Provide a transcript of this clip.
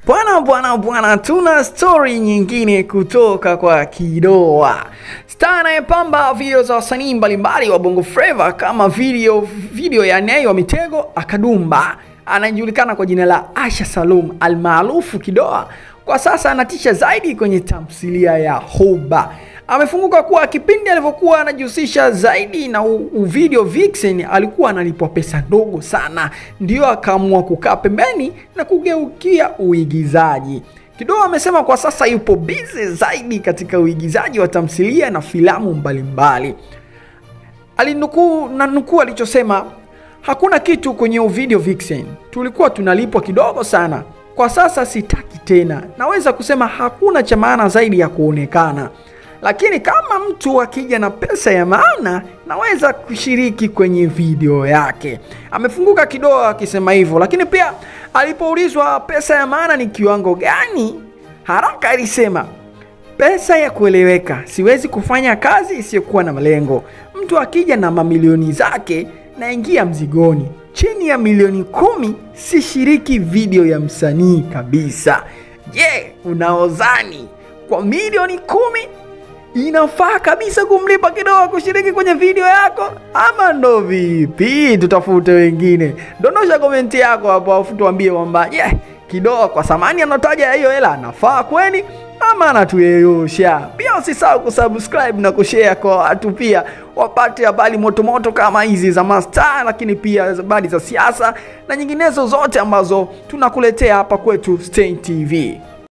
Bwana, tuna story nyingine kutoka kwa Kidoa. Star anayepamba video za wasanii mbalimbali wa Bongo Flava kama video ya Nay wa Mitego Akadumba, anajulikana kwa jina la Asha Salum almaarufu Kidoa. Kwa sasa anatisha zaidi kwenye tamthilia ya Huba. Amefunguka kuwa kipindi alivyokuwa anajihusisha zaidi na video vixen alikuwa analipwa pesa ndogo sana, ndio akaamua kukaa pembeni na kugeukia uigizaji. Kidoa amesema kwa sasa yupo busy zaidi katika uigizaji wa tamthilia na filamu mbalimbali. Alinukuu alichosema, "Hakuna kitu kwenye video vixen. Tulikuwa tunalipwa kidogo sana. Kwa sasa sitaki tena. Naweza kusema hakuna cha maana zaidi ya kuonekana. Lakini kama mtu akija na pesa ya maana, naweza kushiriki kwenye video yake." Amefunguka Kidoa akisema hivyo, lakini pia alipoulizwa pesa ya maana ni kiwango gani, haraka alisema, "Pesa ya kueleweka, siwezi kufanya kazi isiyokuwa na malengo. Mtu akija na mamilioni zake, naingia mzigoni. Chini ya milioni 10 sishiriki video ya msanii kabisa." Unaozani kwa milioni 10 inafaa kabisa kumlipa Kidoa kushiriki kwenye video yako, ama ndo vipi? Tutafute wengine. Dondosha komenti yako hapo afu tuambie kwamba Kidoa kwa samani anotaja hiyo hela anafaa kweli ama anatuyeyosha. Pia usisahau kusubscribe na kushare kwa watu pia wapate habari moto kama hizi za mastaa, lakini pia habari za siasa na nyinginezo zote ambazo tunakuletea hapa kwetu Stein TV.